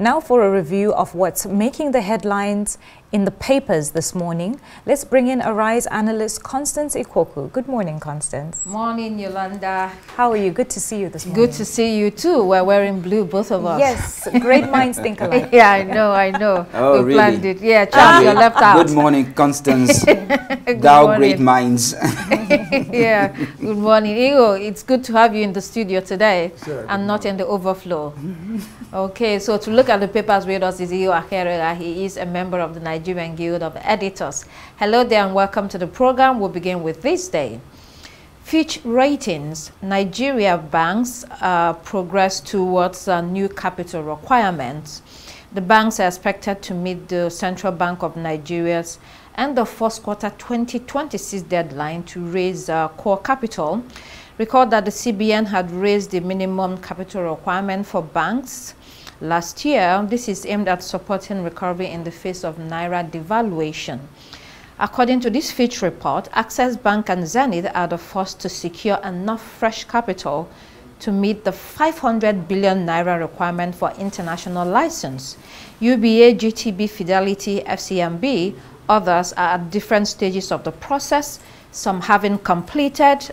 Now for a review of what's making the headlines in the papers this morning, let's bring in Arise analyst Constance Ikwoku. Good morning, Constance. Morning, Yolanda. How are you? Good to see you this morning. Good to see you too. We're wearing blue, both of us. Yes, great minds think alike. Yeah, I know. Oh, we really? planned it. Yeah, Charles, you're left out. Good morning, Constance. Good Thou morning. great minds. Yeah, good morning. Igo, it's good to have you in the studio today and not in the overflow. Okay, so to look at the papers with us is Igo Akerega. He is a member of the Nigerian Guild of Editors. Hello there and welcome to the program. We'll begin with this day. Fitch Ratings. Nigeria banks progress towards new capital requirements. The banks are expected to meet the Central Bank of Nigeria's and the first quarter 2026 deadline to raise core capital. Recall that the CBN had raised the minimum capital requirement for banks last year. This is aimed at supporting recovery in the face of Naira devaluation. According to this Fitch report, Access Bank and Zenith are the first to secure enough fresh capital to meet the 500 billion Naira requirement for international license. UBA, GTB, Fidelity, FCMB, others are at different stages of the process, some having completed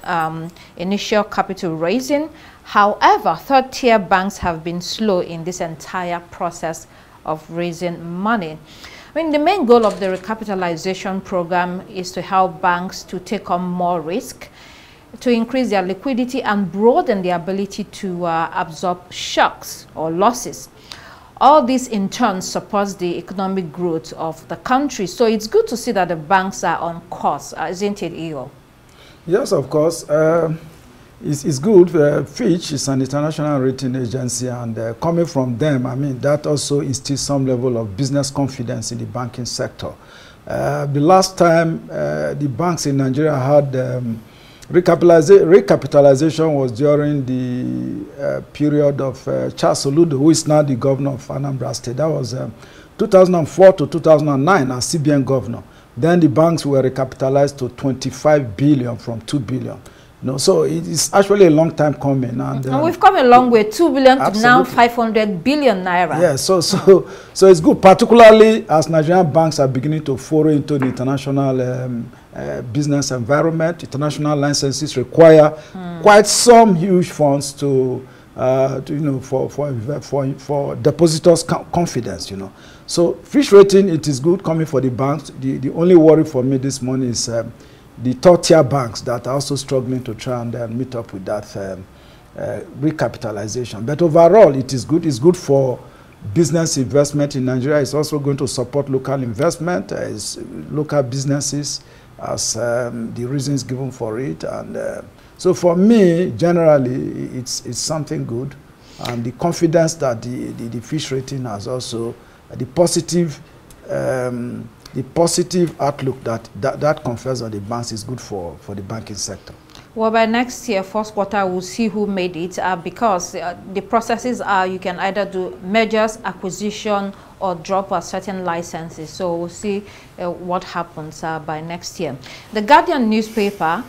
initial capital raising. However, third-tier banks have been slow in this entire process of raising money. I mean, the main goal of the recapitalization program is to help banks to take on more risk, to increase their liquidity and broaden their ability to absorb shocks or losses. All this in turn supports the economic growth of the country. So it's good to see that the banks are on course, isn't it, Iyo? Yes, of course. It's good. Fitch is an international rating agency, and coming from them, I mean, that also instills some level of business confidence in the banking sector. The last time the banks in Nigeria had recapitalization was during the period of Charles Soludo, who is now the governor of Anambra State. That was 2004 to 2009 as CBN governor. Then the banks were recapitalized to 25 billion from 2 billion. You know, so it is actually a long time coming. And we've come a long way, 2 billion absolutely. to now 500 billion Naira. Yeah, so it's good, particularly as Nigerian banks are beginning to foray into the international business environment. International licenses require quite some huge funds to you know, for depositors' confidence, you know. So Fitch rating, it is good coming for the banks. The only worry for me this morning is the third-tier banks that are also struggling to try and meet up with that recapitalization. But overall, it is good. It's good for business investment in Nigeria. It's also going to support local investment, local businesses, as the reasons given for it. And so for me, generally, it's something good. And the confidence that the Fitch rating has also, the positive outlook that confers on the banks is good for the banking sector. Well, by next year, first quarter, we'll see who made it because the processes are you can either do mergers, acquisition, or drop a certain licenses. So we'll see what happens by next year. The Guardian newspaper,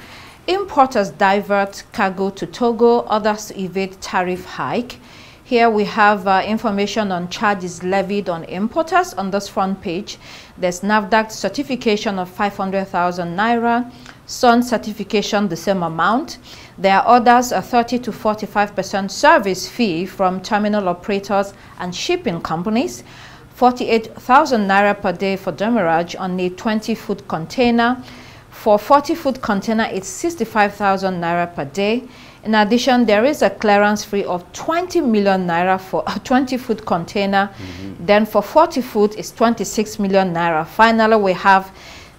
importers divert cargo to Togo, others evade tariff hike. Here we have information on charges levied on importers on this front page. There's NAFDAC certification of 500,000 Naira, Sun certification the same amount. There are others a 30 to 45% service fee from terminal operators and shipping companies, 48,000 Naira per day for demurrage on a 20-foot container. For 40-foot container, it's 65,000 Naira per day. In addition, there is a clearance fee of 20 million Naira for a 20-foot container. Then for 40-foot, it's 26 million Naira. Finally, we have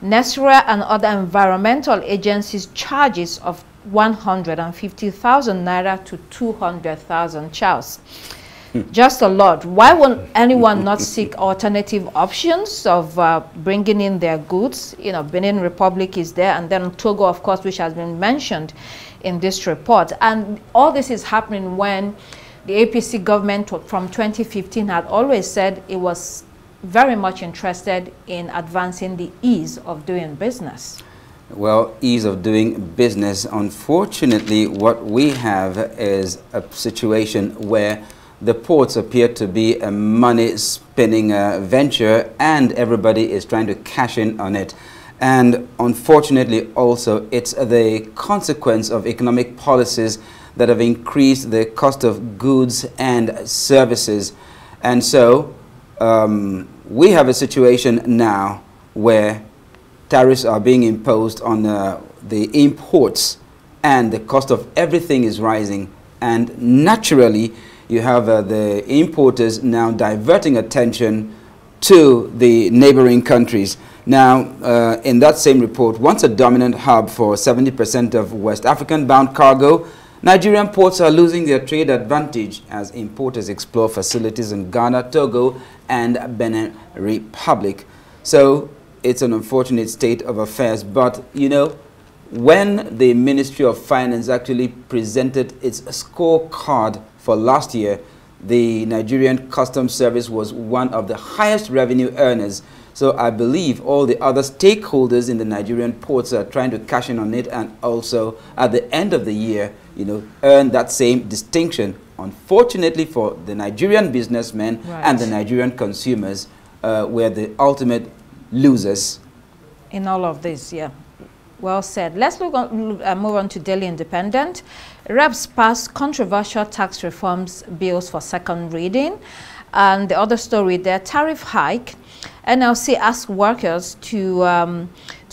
NESRA and other environmental agencies charges of 150,000 Naira to 200,000 Charles. Just a lot. Why won't anyone not seek alternative options of bringing in their goods? You know, Benin Republic is there, and then Togo, of course, which has been mentioned in this report. And all this is happening when the APC government from 2015 had always said it was very much interested in advancing the ease of doing business. Well, ease of doing business. Unfortunately, what we have is a situation where the ports appear to be a money-spinning venture, and everybody is trying to cash in on it. And unfortunately also, it's the consequence of economic policies that have increased the cost of goods and services. And so we have a situation now where tariffs are being imposed on the imports, and the cost of everything is rising. And naturally, you have the importers now diverting attention to the neighboring countries. Now, in that same report, once a dominant hub for 70% of West African-bound cargo, Nigerian ports are losing their trade advantage as importers explore facilities in Ghana, Togo, and Benin Republic. So, it's an unfortunate state of affairs. But, you know, when the Ministry of Finance actually presented its scorecard for last year, the Nigerian Customs Service was one of the highest revenue earners. So I believe all the other stakeholders in the Nigerian ports are trying to cash in on it, and also at the end of the year, you know, earn that same distinction. Unfortunately for the Nigerian businessmen and the Nigerian consumers, were the ultimate losers in all of this. Yeah. Well said. Let's move on to Daily Independent. Reps passed controversial tax reforms bills for second reading. And the other story there, tariff hike. NLC asked workers to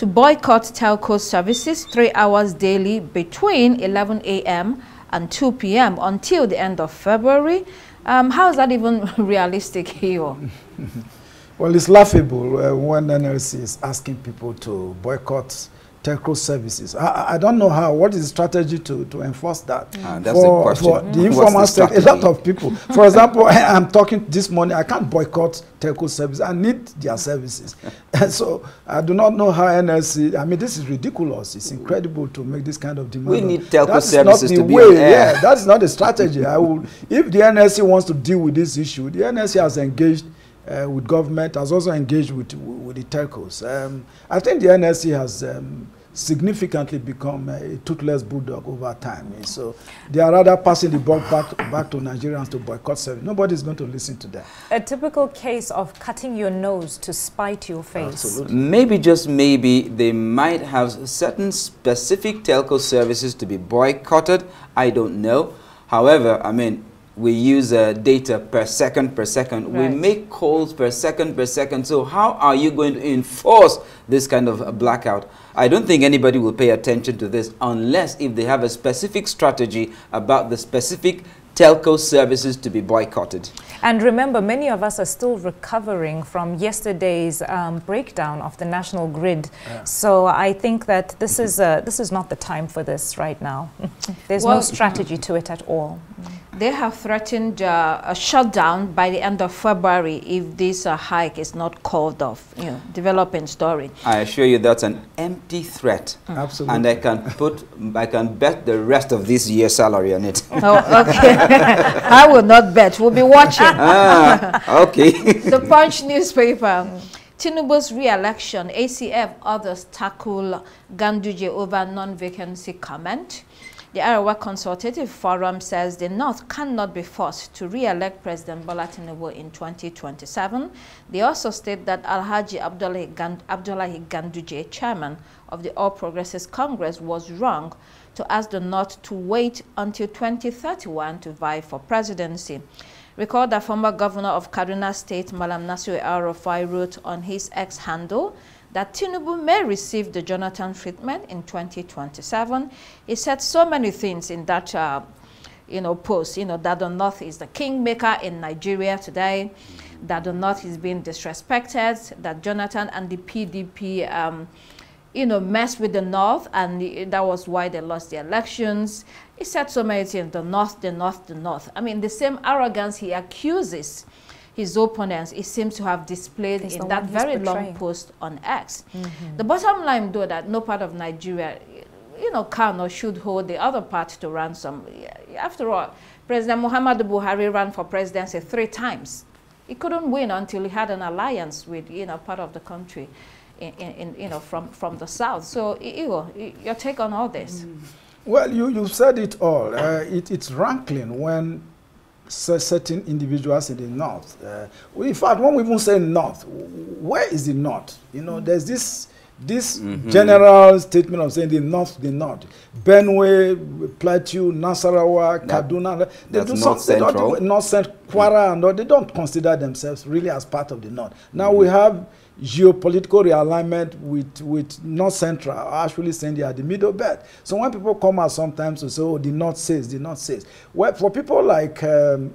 boycott telco services 3 hours daily between 11 a.m. and 2 p.m. until the end of February. How is that even realistic here? Well, it's laughable when NLC is asking people to boycott telco services. I don't know how. What is the strategy to enforce that? That's the question. For the informal sector, a lot of people. For example, I'm talking this morning, I can't boycott telco services. I need their services. And so I do not know how NLC, I mean, this is ridiculous. It's incredible to make this kind of demand. We need telco services to be on air. Yeah, that's not the strategy. If the NLC wants to deal with this issue, the NLC has engaged with government, has also engaged with the telcos. I think the NLC has significantly become a toothless bulldog over time. So they are rather passing the ball back to Nigerians to boycott service. Nobody's going to listen to that. A typical case of cutting your nose to spite your face. Absolutely. Maybe, just maybe, they might have certain specific telco services to be boycotted. I don't know. However, I mean, we use data per second. Right. We make calls per second. So how are you going to enforce this kind of a blackout? I don't think anybody will pay attention to this unless if they have a specific strategy about the specific telco services to be boycotted. And remember, many of us are still recovering from yesterday's breakdown of the national grid. Yeah. So I think that this is not the time for this right now. There's no strategy to it at all. They have threatened a shutdown by the end of February if this hike is not called off. You know, developing story. I assure you that's an empty threat. Absolutely. And I can bet the rest of this year's salary on it. Oh, okay. I will not bet. We'll be watching. Okay. The Punch newspaper. Tinubu's re-election, ACF others tackle Ganduje over non-vacancy comment. The Arawa Consultative Forum says the North cannot be forced to re-elect President Bola Tinubu in 2027. They also state that Alhaji Abdullahi Ganduje, chairman of the All Progressives Congress, was wrong to ask the North to wait until 2031 to vie for presidency. Recall that former governor of Kaduna State, Malam Nasir El-Rufai, wrote on his X handle that Tinubu may receive the Jonathan treatment in 2027. He said so many things in that post, that the North is the kingmaker in Nigeria today, that the North is being disrespected, that Jonathan and the PDP, messed with the North, and that was why they lost the elections. He said so many things, the North, the North, the North. I mean, the same arrogance he accuses his opponents, it seems to have displayed in that very long post on X. The bottom line, though, that no part of Nigeria, can or should hold the other part to ransom. After all, President Muhammadu Buhari ran for presidency 3 times. He couldn't win until he had an alliance with, part of the country, from the south. So, your take on all this? Well, you said it all. It's rankling when certain individuals in the north. In fact, when we even say north, where is the north? You know, there's this general statement of saying the north. Benue, Plateau, Nasarawa, Kaduna, they do North Central. North Central, Kwara, and all, they don't consider themselves really as part of the north. Now we have geopolitical realignment with North Central, actually saying they are the middle belt. So when people come out sometimes to say, oh, the North says. Well, for people like El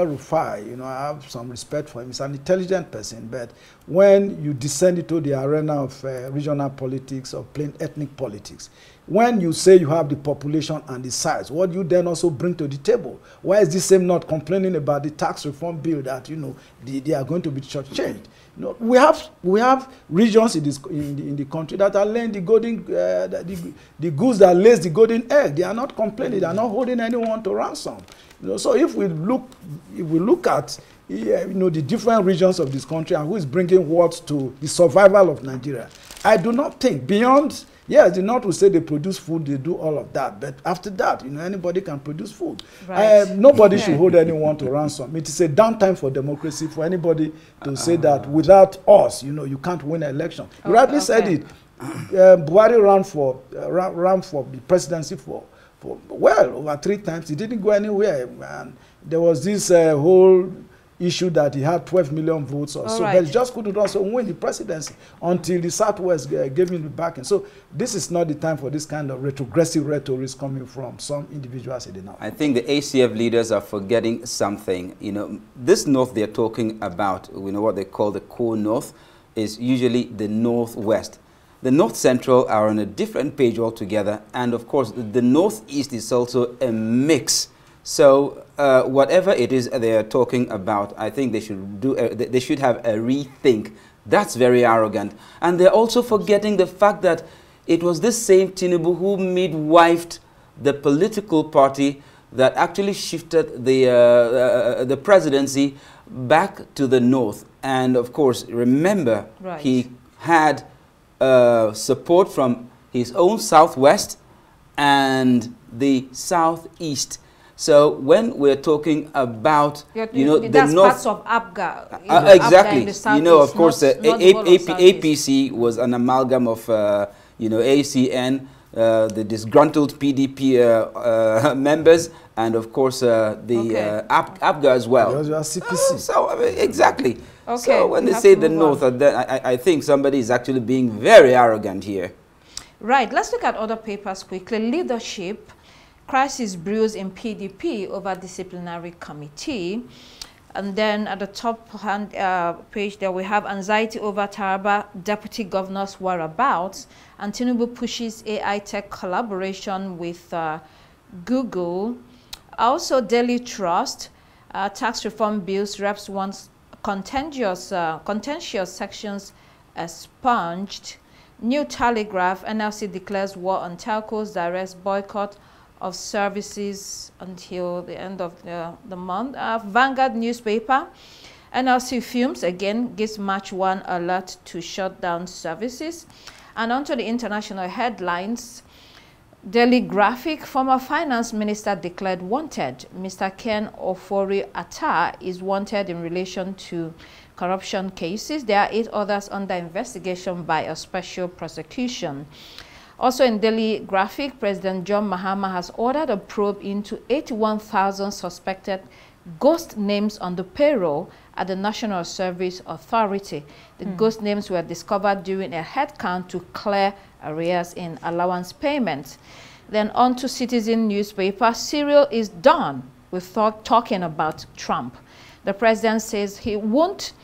Rufai, you know, I have some respect for him. He's an intelligent person, but when you descend into the arena of regional politics or plain ethnic politics, when you say you have the population and the size, what do you then also bring to the table? Why is this same not complaining about the tax reform bill that, you know, they are going to be shortchanged? You know, we have regions in the country that are laying the golden the goose that lays the golden egg. They are not complaining. They are not holding anyone to ransom. You know, so if we look at you know, the different regions of this country and who is bringing what to the survival of Nigeria, I do not think beyond. Yes, the North will say they produce food, they do all of that. But after that, you know, anybody can produce food. Right. Nobody should hold anyone to ransom. It is a downtime for democracy for anybody to say that without us, you know, you can't win an election. You rightly said it. Buhari ran for the presidency for well over 3 times. He didn't go anywhere. And there was this whole issue that he had 12 million votes or so, but he just couldn't also win the presidency until the Southwest gave him the backing. So this is not the time for this kind of retrogressive rhetoric coming from some individuals in the North. I think the ACF leaders are forgetting something. You know, this North they're talking about, you know, what they call the core North, is usually the Northwest. The North Central are on a different page altogether, and of course the Northeast is also a mix. So whatever it is they are talking about, I think they should do. They should have a rethink. That's very arrogant, and they're also forgetting the fact that it was this same Tinubu who midwifed the political party that actually shifted the presidency back to the north. And of course, remember, he had support from his own Southwest and the Southeast. So when we're talking about, you know, the north, parts of APGA, exactly, APGA you know, of course, APC was an amalgam of, you know, ACN, the disgruntled PDP members, and of course the APGA as well. So I mean, exactly. Okay. So when they say the north, I think somebody is actually being very arrogant here. Right. Let's look at other papers quickly. Leadership. Crisis brews in PDP over disciplinary committee. And then at the top hand page there we have anxiety over Taraba deputy governor's whereabouts. And Tinubu pushes AI tech collaboration with Google. Also Daily Trust, tax reform bills reps wants contentious sections expunged. New Telegraph, NLC declares war on telcos, directs boycott of services until the end of the month. Vanguard newspaper, NLC Films again gives March 1 alert to shut down services. And onto the international headlines. Daily Graphic, former finance minister declared wanted. Mr. Ken Ofori-Atta is wanted in relation to corruption cases. There are 8 others under investigation by a special prosecution. Also in Daily Graphic, President John Mahama has ordered a probe into 81,000 suspected ghost names on the payroll at the National Service Authority. The ghost names were discovered during a head count to clear arrears in allowance payments. Then on to Citizen newspaper, Cyril is done with talking about Trump. The president says he won't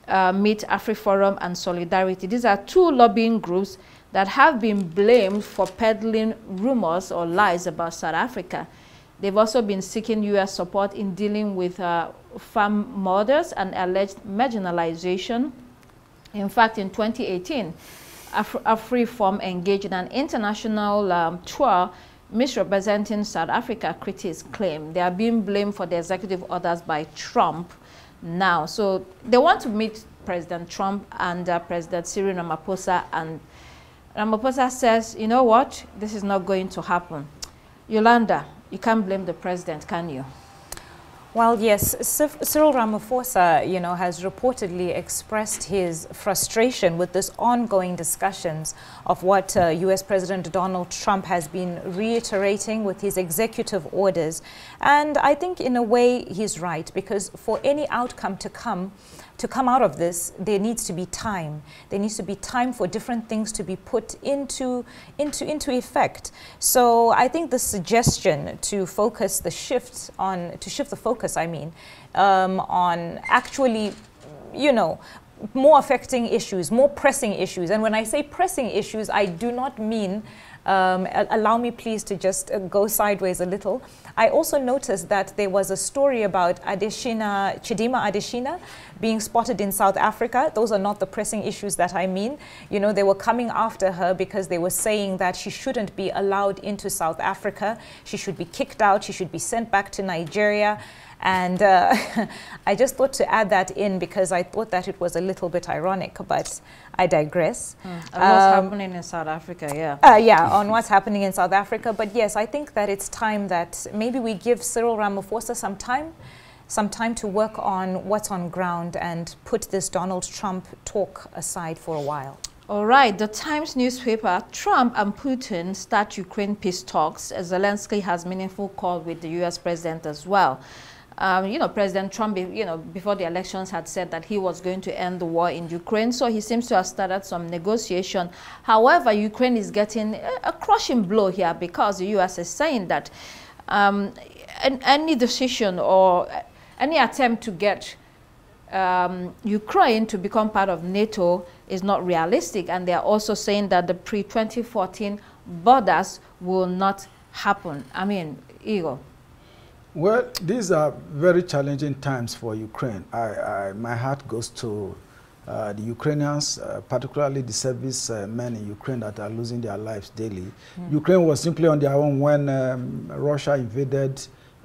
meet AfriForum and Solidarity. These are 2 lobbying groups that have been blamed for peddling rumors or lies about South Africa. They've also been seeking U.S. support in dealing with farm mothers and alleged marginalization. In fact, in 2018, AfriForum engaged in an international tour misrepresenting South Africa, critics claim. They are being blamed for the executive orders by Trump now. So they want to meet President Trump and President Cyril Ramaphosa, and Ramaphosa says, you know what, this is not going to happen. Yolanda, you can't blame the president, can you? Well, yes, Cyril Ramaphosa, you know, has reportedly expressed his frustration with this ongoing discussions of what U.S. President Donald Trump has been reiterating with his executive orders. And I think in a way he's right, because for any outcome to come out of this, there needs to be time. There needs to be time for different things to be put into effect. So I think the suggestion to focus the shift on, on actually, you know, more affecting issues, more pressing issues. And when I say pressing issues, I do not mean, allow me please to just go sideways a little. I also noticed that there was a story about Chidinma Adesina being spotted in South Africa. Those are not the pressing issues that I mean. You know, they were coming after her because they were saying that she shouldn't be allowed into South Africa. She should be kicked out. She should be sent back to Nigeria. And I just thought to add that in because I thought that it was a little bit ironic, but I digress. What's happening in South Africa, yeah. Yeah, on what's happening in South Africa. But yes, I think that it's time that maybe we give Cyril Ramaphosa some time to work on what's on ground and put this Donald Trump talk aside for a while. All right, the Times newspaper, Trump and Putin start Ukraine peace talks. Zelensky has meaningful call with the U.S. president as well. You know, President Trump, you know, before the elections had said that he was going to end the war in Ukraine. So he seems to have started some negotiation. However, Ukraine is getting a crushing blow here because the U.S. is saying that any decision or any attempt to get Ukraine to become part of NATO is not realistic. And they are also saying that the pre-2014 borders will not happen. I mean, Igor. Well, these are very challenging times for Ukraine. My heart goes to the Ukrainians, particularly the service men in Ukraine that are losing their lives daily. Ukraine was simply on their own when Russia invaded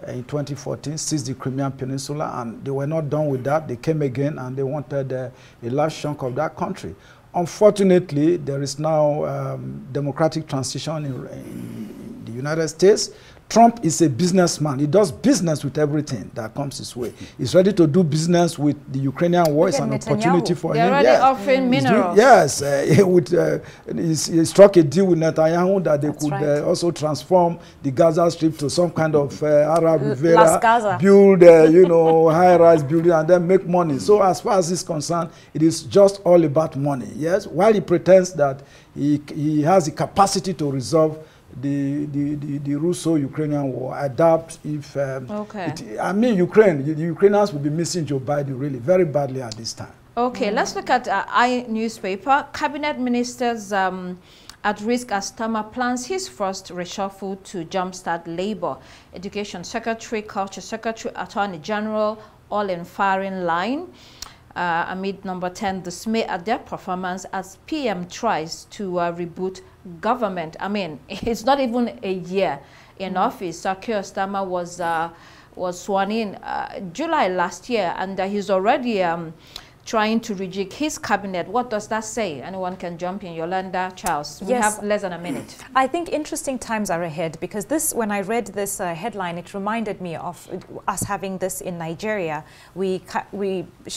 in 2014, seized the Crimean Peninsula, and they were not done with that. They came again and they wanted a large chunk of that country. Unfortunately, there is now democratic transition in the United States. Trump is a businessman. He does business with everything that comes his way. He's ready to do business with the Ukrainian war. It's an opportunity for him. They're already offering minerals. Yes, he struck a deal with Netanyahu that they could also transform the Gaza Strip to some kind of Arab Riviera, build, you know, high-rise building, and then make money. So as far as he's concerned, it is just all about money. Yes, while he pretends that he has the capacity to resolve the Russo-Ukrainian war, adapt if I mean the Ukrainians will be missing Joe Biden really very badly at this time. Okay, let's look at I newspaper. Cabinet ministers at risk as Starmer plans his first reshuffle to jumpstart labor. Education Secretary, Culture Secretary, Attorney General, all in firing line. Amid number 10, dismay at their performance as PM tries to reboot government. I mean, it's not even a year in office. Keir Starmer was sworn in July last year, and he's already trying to rejig his cabinet. What does that say? Anyone can jump in. Yolanda, Charles. We have less than a minute. I think interesting times are ahead because this, when I read this headline, it reminded me of us having this in Nigeria. We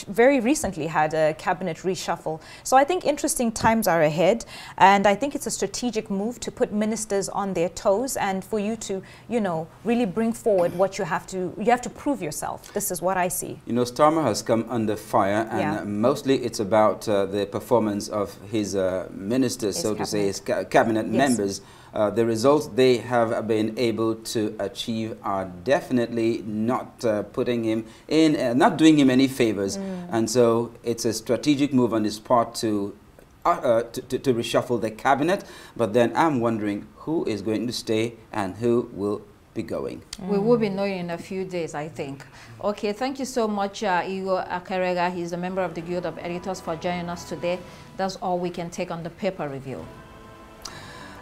very recently had a cabinet reshuffle. So I think interesting times are ahead, and I think it's a strategic move to put ministers on their toes and for you to, you know, really bring forward what you have to prove yourself. This is what I see. You know, Starmer has come under fire, and mostly it's about the performance of his ministers, so to say, his cabinet members. The results they have been able to achieve are definitely not putting him in, not doing him any favors. And so it's a strategic move on his part to reshuffle the cabinet. But then I'm wondering who is going to stay and who will be going. We will be knowing in a few days, I think. Okay, thank you so much, Igor Akarega. He's a member of the Guild of Editors, for joining us today. That's all we can take on the paper review.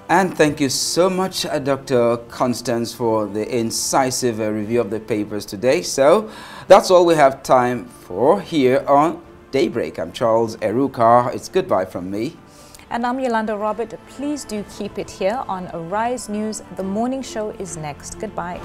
And thank you so much, Dr. Constance, for the incisive review of the papers today. So that's all we have time for here on Daybreak. I'm Charles Eruka. It's goodbye from me. And I'm Yolanda Robert. Please do keep it here on Arise News. The morning show is next. Goodbye.